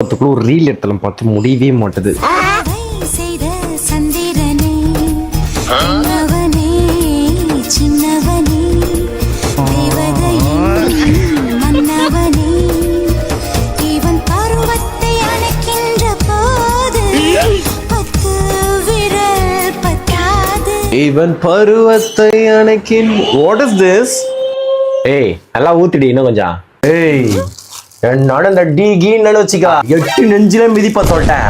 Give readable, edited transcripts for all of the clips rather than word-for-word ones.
ஒரு ரீல் எடுத்தலாம் பார்த்து முடியவே மாட்டது. இவன் பருவத்தை அணைக்கின். What is this? ஏய் நல்லா ஊத்திடி இன்னும் கொஞ்சம். ஏய் என்னோட இந்த டீகின்னு வச்சுக்கா 8 நெஞ்சில மிதிப்ப சொல்லிட்டேன்.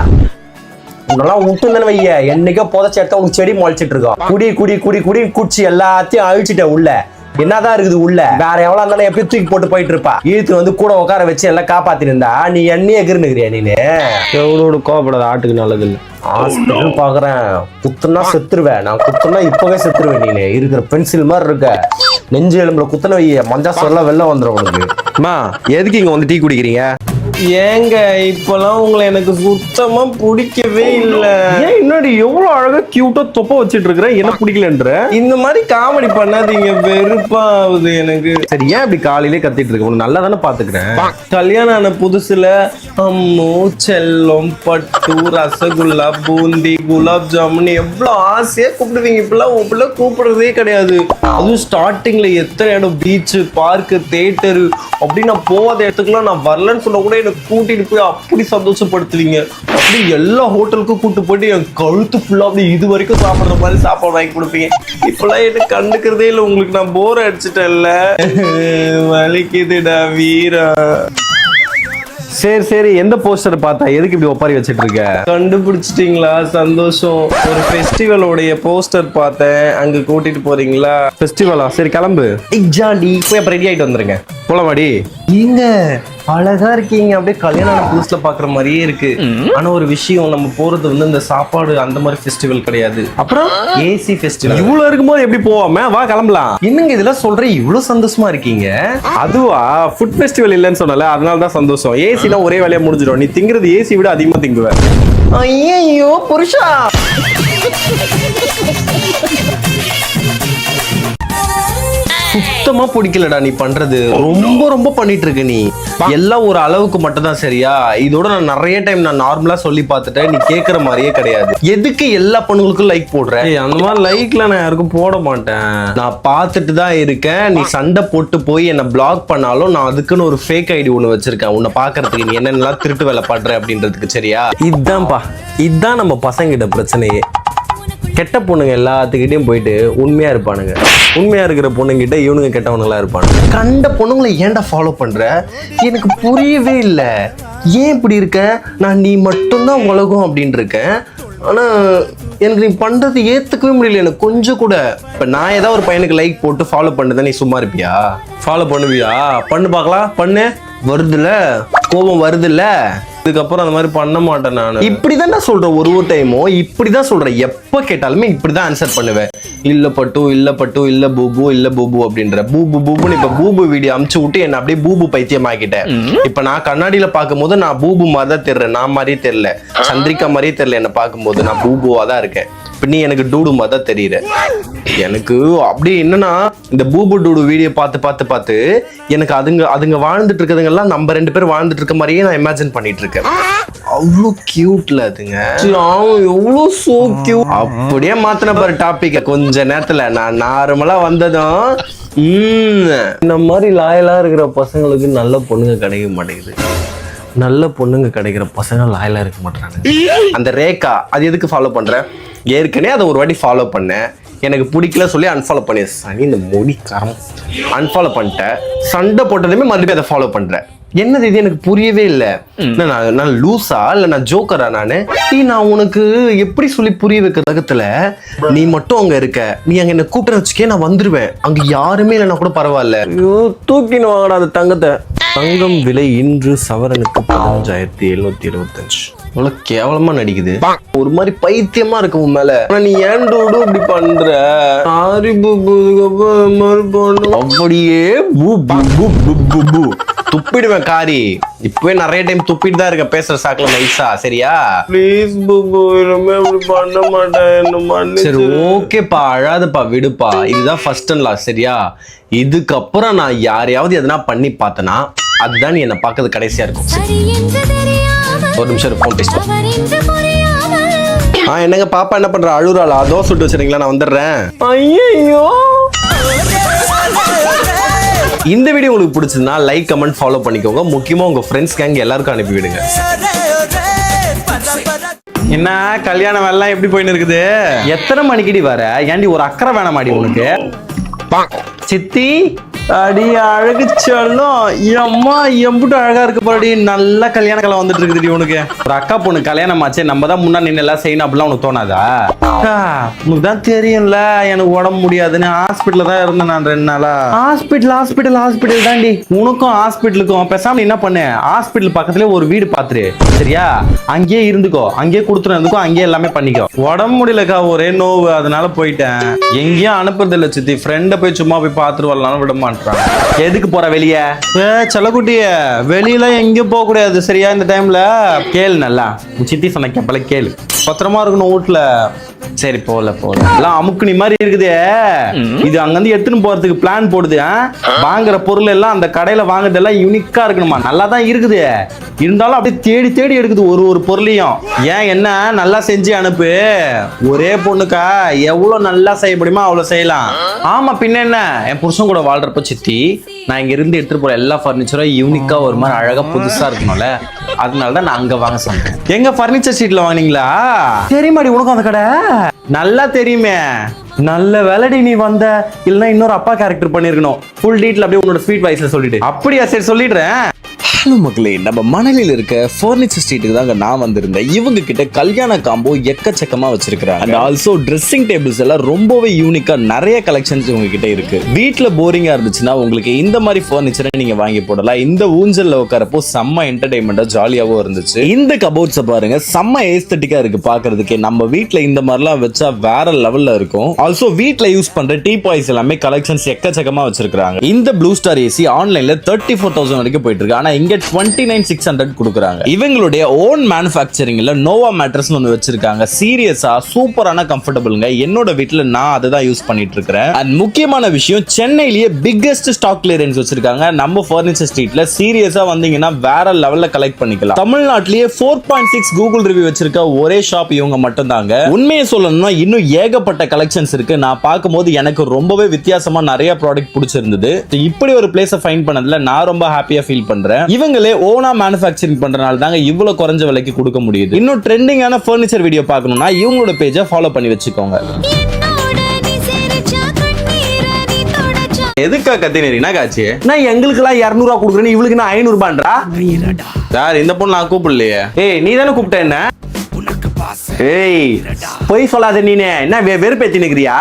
உன்னெல்லாம் விட்டுன்னு வைய என்னைக்கோ புதைச்ச இடத்த உனக்கு செடி முளைச்சிட்டு இருக்கோம். குடி குடி குடி குடி குடிச்சு எல்லாத்தையும் அழிச்சிட்ட உள்ள என்னதான் இருக்குது உள்ள. வேற எவ்வளவு இருந்தாலும் எப்படி தூக்கி போட்டு போயிட்டு இருப்பா. இழுத்து வந்து கூட உட்கார வச்சு எல்லாம் காப்பாத்தின்னு இருந்தா நீ என்னையே எகிர்னுக்கிறியா? நீனு எவ்வளவு கோவப்படாத ஆட்டுக்கு நல்லது இல்லை. ஹாஸ்பிட்டல் பாக்குறேன் குத்துனா செத்துருவேன். நான் குத்துனா இப்பவே செத்துருவேன். நீனு இருக்கிற பென்சில் மாதிரி இருக்க. நெஞ்சு எலும்புல குத்துன வைய மஞ்சா சொல்ல வெளில வந்துடும் உனக்கு. அம்மா எதுக்கு இங்க வந்து டீ குடிக்கிறீங்க? ஏங்க இப்பெல்லாம் உங்களை எனக்கு சுத்தமா பிடிக்கவே இல்ல. ஏன் என்னடி எவ்வளவு அழகா கியூட்டா தொப்ப வச்சிட்டு இருக்கிற என்ன பிடிக்கலன்ற? இந்த மாதிரி காமெடி பண்ணாதீங்க வெறுப்பாகுது எனக்கு. சரி ஏன் இப்படி காலையிலே கத்திட்டு இருக்க? உனக்கு நல்லா தானே பாத்துக்கிறேன். கல்யாணம் ஆன புதுசுல அம்மோ செல்லம் பட்டு ரசகுல்லா பூந்தி குலாப் ஜாமுன் எவ்வளவு ஆசையா கூப்பிடுவீங்க. இப்பெல்லாம் கூப்பிடுறதே கிடையாது. அதுவும் ஸ்டார்டிங்ல எத்தனை இடம் பீச்சு பார்க்கு தியேட்டரு அப்படின்னு நான் போகாத இடத்துக்குலாம் நான் வரலன்னு சொன்ன கூட கூட்டிட்டு போய் அப்படி சந்தோஷப்படுத்துவீங்க. அப்படி எல்லா ஹோட்டலுக்கும் கூட்டு போயிட்டு என் கழுத்து ஃபுல்லா அப்படி இது வரைக்கும் சாப்பிடுற மாதிரி சாப்பாடு வாங்கி கொடுப்பீங்க. இப்பெல்லாம் எனக்கு கண்டுக்கிறதே இல்லை. உங்களுக்கு நான் போர் அடிச்சுட்டேன்ல. வலிக்குதுடா வீரா. சரி சரி எந்த போஸ்டர் பார்த்தா எதுக்கு இப்படி ஒப்பாரி வச்சிட்டு இருக்க? கண்டுபிடிச்சிட்டீங்களா? சந்தோஷம். ஒரு ஃபெஸ்டிவலோடைய போஸ்டர் பார்த்தேன். அங்க கூட்டிட்டு போறீங்களா? ஃபெஸ்டிவலா? சரி கிளம்பு. எக்ஸாக்ட்லி போய் அப்ப ரெடி ஆயிட்டு வந்துருங்க. போலாமாடி? நீங்க அழகா இருக்கீங்க. அப்படியே கல்யாணம் புதுசுல பாக்குற மாதிரியே இருக்கு. ஆனா ஒரு விஷயம், நம்ம போறது வந்து இந்த சாப்பாடு அந்த மாதிரி ஃபெஸ்டிவல் கிடையாது. அப்புறம் ஏசி ஃபெஸ்டிவல். இவ்வளவு இருக்கும்போது எப்படி போவாம? வா கிளம்பலாம். என்னங்க இதெல்லாம் சொல்றேன் இவ்வளவு சந்தோஷமா இருக்கீங்க? அதுவா ஃபுட் ஃபெஸ்டிவல் இல்லைன்னு சொன்னல, அதனால தான் சந்தோஷம். ஏசினா ஒரே வேலையா முடிஞ்சிடும். நீ திங்கிறது ஏசி விட அதிகமா திங்குவ. ஐயோ புருஷா. சுத்தமா பிடிக்கலடா நீ பண்றது. ரொம்ப ரொம்ப பண்ணிட்டு இருக்க நீ. எல்லாம் ஒரு அளவுக்கு மட்டும் தான் சரியா? இதோட நான் நிறைய டைம் நான் நார்மலா சொல்லி பார்த்துட்டேன். நீ கேட்கற மாதிரியே கிடையாது. எதுக்கு எல்லா பொண்ணுங்களுக்கும் லைக் போடுற? அந்த மாதிரி லைக்ல நான் யாருக்கும் போட மாட்டேன். நான் பார்த்துட்டு தான் இருக்கேன். நீ சண்டை போட்டு போய் என்ன பிளாக் பண்ணாலும் நான் அதுக்குன்னு ஒரு ஃபேக் ஐடி ஒண்ணு வச்சிருக்கேன். உன்னை பாக்குறதுக்கு நீ என்னென்னலாம் திருட்டு வேலை பண்ற அப்படின்றதுக்கு. சரியா? இதுதான் நம்ம பசங்கிட்ட பிரச்சனையே. கெட்ட பொண்ணுங்க எல்லாத்துக்கிட்டையும் போயிட்டு உண்மையா இருப்பானுங்க. உண்மையா இருக்கிற பொண்ணுங்கிட்ட இவனுங்க கெட்டவனுங்களா இருப்பானுங்க. கண்ட பொண்ணுங்களை ஏன்டா ஃபாலோ பண்ற? எனக்கு புரியவே இல்லை. ஏன் இப்படி இருக்க? நான் நீ மட்டும்தான் உலகம் அப்படின்னு இருக்கேன். ஆனா எனக்கு நீ பண்றது ஏத்துக்கவே முடியல எனக்கு கொஞ்சம் கூட. இப்ப நான் ஏதாவது ஒரு பையனுக்கு லைக் போட்டு ஃபாலோ பண்ணதான் நீ சும்மா இருப்பியா? ஃபாலோ பண்ணுவியா? பண்ணு பார்க்கலாம். பண்ணு. வருதுல்ல கோபம் வருதுல்ல. இதுக்கப்புறம் அந்த மாதிரி பண்ண மாட்டேன் நான். இப்படிதான் நான் சொல்றேன். ஒரு டைமும் இப்படிதான் சொல்றேன். எப்ப கேட்டாலுமே இப்படிதான் ஆன்சர் பண்ணுவேன். இல்ல பட்டு இல்ல பட்டு இல்ல பூபு இல்ல பூபு அப்படின்ற. பூபு பூபுன்னு இப்ப பூபு வீடியோ அமுச்சு விட்டு என்ன அப்படியே பூபு பைத்தியம் ஆக்கிட்டேன். இப்ப நான் கண்ணாடியில பார்க்கும் போது நான் பூபு மாதிரி தான் தெரியறேன். நான் மாதிரியே தெரியல, சந்திரிகா மாதிரியே தெரியல. என்ன பார்க்கும்போது நான் பூபுவா தான் இருக்கேன். இப்ப நீ எனக்கு டூடு மாதிரி தான் தெரியுற. எனக்கு அப்படி என்னன்னா இந்த பூபு டூடு வீடியோ பார்த்து எனக்கு அதுங்க வாழ்ந்துட்டு இருக்கிறதுங்கெல்லாம் நம்ம 2 பேர் வாழ்ந்துட்டு இருக்க மாதிரியே நான் இமேஜின் பண்ணிட்டு இருக்கேன். அவ்வளோ கியூட்ல அதுங்க. எவ்வளோ சோ கியூட். அப்படியே மாத்தின பாரு டாபிக். கொஞ்ச நேரத்துல நான் நார்மலா வந்ததும் இந்த மாதிரி லாயலா இருக்கிற பசங்களுக்கு நல்ல பொண்ணுங்க கிடைக்க மாட்டேங்குது. நல்ல பொண்ணுங்க கிடைக்கிற பசங்க லாயலா இருக்க மாட்டாங்க. அந்த ரேகா அது எதுக்கு ஃபாலோ பண்ற? ஏற்கனவே அதை ஒரு வாட்டி ஃபாலோ பண்ணேன். எனக்கு பிடிக்கல சொல்லி அன்ஃபாலோ பண்ணி சனி இந்த மொழி காரம் அன்ஃபாலோ பண்ணிட்டேன். சண்டை போட்டதுமே மறுபடியும் அதை ஃபாலோ பண்றேன். என்னது இது? எனக்கு புரியவே இல்லை. நான் லூசா இல்ல நான் ஜோக்கரா? நான் உனக்கு எப்படி சொல்லி புரிய வைக்கிறதுல நீ மட்டும் அங்க இருக்க. நீ அங்க என்ன கூப்பிட்டு வச்சுக்கே நான் வந்துருவேன். அங்க யாருமே இல்லைன்னா கூட பரவாயில்ல. ஐயோ தூக்கின்னு வாங்கடா அந்த தங்கத்தை. தங்கம் விலை இன்று சவரனுக்கு 15,725. அவ்வளவு கேவலமா நடிக்குது. ஒரு மாதிரி பைத்தியமா இருக்கு உன் மேல. நீ ஏன் டூடு இப்படி பண்ற? அப்படியே துப்பிடுவேன் காரி. இப்பவே நிறைய டைம் துப்பிட்டு தான் இருக்க பேசுற சாக்குல நைஸா. சரியா? ப்ளீஸ் பூபு இனிமே அப்படி பண்ண மாட்டேன். சரி ஓகேப்பா அழாதப்பா விடுப்பா. இதுதான் ஃபர்ஸ்ட் அண்ட் லாஸ்ட். சரியா? இதுக்கப்புறம் நான் யாரையாவது எதனா பண்ணி பார்த்தனா அதுதான் நீ என்ன பார்க்கறது கடைசியா இருக்கும். ஒரு நிமிஷம் ஃபோன் பேசுவோம். என்னங்க பாப்பா என்ன பண்ற? அழுறாளா? தோசை சுட்டு வச்சிருக்கீங்களா? நான் வந்துடுறேன். ஐயோ, இந்த வீடியோ உங்களுக்கு பிடிச்சதுன்னா லைக், கமெண்ட், ஃபாலோ பண்ணிக்கோங்க. முக்கியமா உங்க ஃப்ரெண்ட்ஸ் கேங் எல்லாருக்கும் அனுப்பி விடுங்க. என்ன கல்யாணம் வேலை எப்படி போயின்னு இருக்குது? எத்தனை மணிக்கடி வர? ஏன்டி ஒரு அக்கறை வேணாமாடி உனக்கு? சித்தி அடி அழகு சொல்லும். அம்மா எம்புட்டு அழகா இருக்கு பாடி. நல்ல கல்யாண காலம் வந்துட்டு இருக்குது உனக்கு. ஒரு அக்கா பொண்ணு கல்யாணம் ஆச்சு, நம்ம தான் முன்னாடி நின்று எல்லாம் செய்யணும் அப்படிலாம் உனக்கு தோணாதா? உனக்கு தான் தெரியும்ல எனக்கு உடம்பு முடியாதுன்னு ஹாஸ்பிட்டல்ல தான் இருந்தேன் நான் 2 நாளா. ஹாஸ்பிட்டல் தாண்டி. உனக்கும் ஹாஸ்பிட்டலுக்கும் பேசாம என்ன பண்ணு, ஹாஸ்பிட்டல் பக்கத்துலயே ஒரு வீடு பாத்துரு சரியா? அங்கேயே இருந்துக்கோ, அங்கேயே கொடுத்துருந்துக்கோ, அங்கேயே எல்லாமே பண்ணிக்கோ. உடம்பு முடியலக்கா, ஒரே நோவு, அதனால போயிட்டேன். எங்கேயும் அனுப்புறது இல்ல சித்தி. ஃப்ரெண்ட போய் சும்மா போய் பாத்துட்டு வரலாம் விட மாட்டேன். எதுக்கு போற வெளிய? செல்லக்குட்டிய வெளியில எங்கேயும் போக கூடாது சரியா? இந்த டைம்ல கேளு, நல்லா சித்தி சொன்ன கேப்பல கேளு. பத்திரமா இருக்கணும் வீட்டுல. சரி போல எல்லாம் அமுக்குனி மாதிரி இருக்குது. இது அங்கிருந்து எடுத்துன்னு போறதுக்கு பிளான் போடுது. வாங்குற பொருள் எல்லாம் அந்த கடையில வாங்குறது எல்லாம் யூனிக்கா இருக்கணுமா? நல்லா தான் இருக்குது, இருந்தாலும் அப்படியே தேடி எடுக்குது ஒரு பொருளையும். ஏன் என்ன நல்லா செஞ்சு அனுப்பு. ஒரே பொண்ணுக்கா எவ்வளவு நல்லா செய்ய முடியுமோ அவ்வளவு செய்யலாம். ஆமா பின்ன என்ன, என் புருஷன் கூட வாழ்றப்ப சித்தி நான் இங்க இருந்து எடுத்துட்டு போற எல்லா பர்னிச்சரும் யூனிக்கா ஒரு மாதிரி அழகா புதுசா இருக்கணும்ல, அதனாலதான் நான் அங்க வாங்க சொன்னேன். எங்க பர்னிச்சர் ஸ்ட்ரீட்ல வாங்கினீங்களா? தெரியுமாடி உனக்கும் அந்த கடை? நல்லா தெரியுமே. நல்ல வேலைடி நீ வந்த, இல்லைன்னா இன்னொரு அப்பா கேரக்டர் பண்ணிருக்கணும். ஃபுல் டீட்டெயில் அப்படியே உன்னோட ஸ்வீட் வாய்ஸ்ல சொல்லிட்டு. அப்படியா? சரி சொல்லிடுறேன். ஹலோ மக்களே, நம்ம மணலில் இருக்க ஃபர்னிச்சர் ஸ்ட்ரீட்டுக்கு தாங்க நான் வந்திருந்தேன். இவங்க கிட்ட கல்யாண காம்போ எக்கச்சக்கமா வச்சிருக்காங்க. அண்ட் ஆல்சோ ட்ரெஸ்ஸிங் டேபிள்ஸ் எல்லாம் ரொம்பவே யூனிக்கா நிறைய கலெக்ஷன்ஸ் உங்க கிட்ட இருக்கு. வீட்டுல போரிங்கா இருந்துச்சுன்னா உங்களுக்கு இந்த மாதிரி ஃபர்னிச்சரை நீங்க வாங்கி போடலாம். இந்த ஊஞ்சல்ல உட்காரப்போ செம்ம என்டர்டைன்மெண்டா ஜாலியாவும் இருந்துச்சு. இந்த கபோர்ட்ஸை பாருங்க, செம்ம ஏஸ்தட்டிக்கா இருக்கு பாக்குறதுக்கு. நம்ம வீட்டுல இந்த மாதிரிலாம் வச்சா வேற லெவல்ல இருக்கும். ஆல்சோ வீட்டுல யூஸ் பண்ற டீ பாய்ஸ் எல்லாமே கலெக்ஷன்ஸ் எக்கச்சக்கமா வச்சிருக்காங்க. இந்த ப்ளூ ஸ்டார் ஏசி ஆன்லைன்ல 34,000 வரைக்கும் போயிட்டு இருக்கு. ஆனா இங்க 29,600 கொடுக்குறாங்க. இவங்களுடைய ஓன் மேனுஃபேக்சரிங்ல நோவா மேட்ரஸ் ஒன்னு வச்சிருக்காங்க. சீரியஸா சூப்பரான கம்ஃபர்டபிள்ங்க. என்னோட வீட்ல நான் அதை தான் யூஸ் பண்ணிட்டு இருக்கேன். அண்ட் முக்கியமான விஷயம், சென்னையிலேயே பிக்கெஸ்ட் ஸ்டாக் கிளியரன்ஸ் வச்சிருக்காங்க நம்ம ஃபர்னிச்சர் ஸ்ட்ரீட்ல. சீரியஸா வந்தீங்கன்னா வேற லெவல்ல கலெக்ட் பண்ணிக்கலாம். தமிழ்நாட்டிலேயே 4.6 கூகுள் ரிவ்யூ வச்சிருக்க ஒரே ஷாப் இவங்க மட்டும் தாங்க. உண்மையை சொல்லணும்னா இன்னும் ஏகப்பட்ட கலெக்ஷன்ஸ் இருக்கு. நான் பார்க்கும்போது எனக்கு ரொம்பவே வித்தியாசமா நிறைய ப்ராடக்ட் பிடிச்சிருந்தது. இப்படி ஒரு பிளேஸை ஃபைண்ட் பண்ணதுல நான் ரொம்ப ஹாப்பியா ஃபீல் பண்றேன். இவங்களே ஓனா மேனுஃபேக்சரிங் பண்றனால தாங்க இவ்வளவு குறைஞ்ச விலைக்கு கொடுக்க முடியுது. இன்னும் ட்ரெண்டிங்கான ஃபர்னிச்சர் வீடியோ பார்க்கணும்னா இவங்களோட பேஜை ஃபாலோ பண்ணி வச்சுக்கோங்க. எதுக்கா கத்தினீங்கன்னா காச்சு? நான் எங்களுக்கு எல்லாம் 200 ரூபா கொடுக்குறேன்னு இவளுக்கு நான் 500 ரூபான்றா? சார் இந்த பொண்ணு நான் கூப்பிடலையே. ஏய் நீ தானே கூப்பிட்ட என்ன? ஏய் போய் சொல்லாத நீனே. என்ன வெறுப்பேத்தி நிக்கிறியா?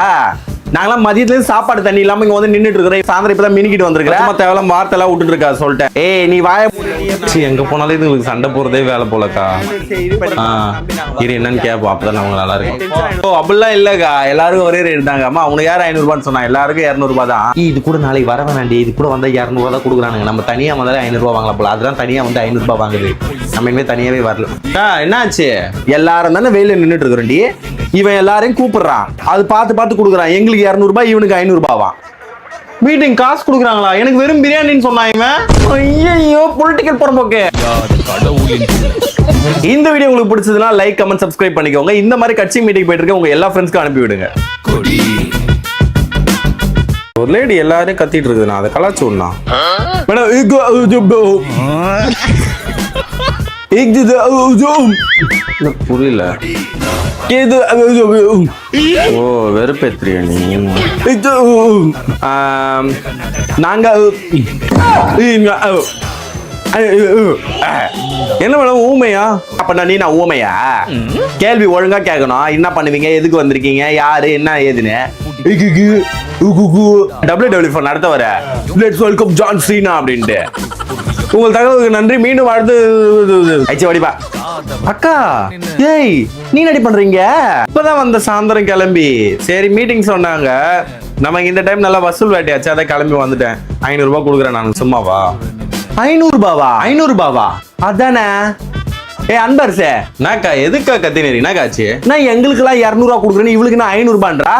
நாங்களாம் மதியத்துல இருந்து சாப்பாடு தண்ணி இல்லாம இங்க வந்து நின்னுட்டு இருக்கிறேன். சாயந்தரம் இப்பதான் மினிக்கிட்டு வந்திருக்கிறேன். தேவையில்லாம வார்த்தை எல்லாம் விட்டுட்டு இருக்கா சொல்லிட்டேன். ஏய் நீ வாய எங்க போனாலும் இதுங்களுக்கு சண்டை போறதே வேலை போலக்கா. இது என்னன்னு கேப்போம், அப்பதான் அவங்க நல்லா இருக்கும். ஓ அப்படிலாம் இல்லக்கா, எல்லாருக்கும் ஒரே ரேட் தாங்க. அம்மா அவங்க யாரும் 500 ரூபான்னு சொன்னா, எல்லாருக்கும் 200 ரூபாய் தான். இது கூட நாளைக்கு வர வேணாண்டி, இது கூட வந்தா 200 ரூபாய் தான் கொடுக்குறானுங்க. நம்ம தனியா வந்தாலே 500 ரூபாய் வாங்கலாம் போல. அதுதான் தனியா வந்து 500 ரூபாய் வாங்குது. நம்ம இனிமே தனியாவே வரல. என்னாச்சு? எல்லாரும் தானே வெயில நின்றுட்டு இருக்கிறோண்டி. இவன் எல்லாரையும் கூப்பிடுறான், அது பார்த்து கொடுக்குறான். எங்களுக்கு 200 ரூபாய், இவனுக்கு 500 ரூபாவா? மீட்டிங் காசு கொடுக்குறாங்களா? எனக்கு வெறும் பிரியாணின்னு சொன்னான் இவன். ஐயோ பொலிட்டிக்கல் புறம்போக்கு. இந்த வீடியோ உங்களுக்கு பிடிச்சதுன்னா லைக், கமெண்ட், சப்ஸ்கிரைப் பண்ணிக்கோங்க. இந்த மாதிரி கட்சி மீட்டிங் போயிட்டு இருக்க உங்க எல்லா ஃப்ரெண்ட்ஸ்க்கும் அனுப்பி விடுங்க. ஒரு லேடி எல்லாரையும் கத்திட்டு இருக்குது, நான் அதை கலாச்சு விடனா புரியல. ஓ வெறுப்பேத்திரியா நீ? நாங்க என்ன மேடம் ஊமையா? அப்ப நான் ஊமையா? கேள்வி ஒழுங்கா கேட்கணும். என்ன பண்ணுவீங்க, எதுக்கு வந்திருக்கீங்க, யாரு, என்ன ஏதுன்னு. WW நடத்த வர லெட்ஸ் வெல்கம் ஜான் சீனா அப்படின்ட்டு. உங்கள் தகவலுக்கு நன்றி. மீண்டும் அடுத்து வடிப்பா. அக்கா ஏய் நீ நடி பண்றீங்க? இப்பதான் வந்த சாயந்தரம் கிளம்பி. சரி மீட்டிங் சொன்னாங்க, நமக்கு இந்த டைம் நல்லா வசூல் வேட்டையாச்சு, அதை கிளம்பி வந்துட்டேன். 500 ரூபாய் கொடுக்குறேன் நான். சும்மாவா? 500 ரூபாவா? 500 ரூபாவா? அதானே. ஏ அன்பரசே, நாக்கா எதுக்கா கத்தினேரி? என்ன காச்சு? நான் எங்களுக்கு எல்லாம் 200 ரூபாய் கொடுக்குறேன்னு இவளுக்கு நான் 500 ரூபான்றா?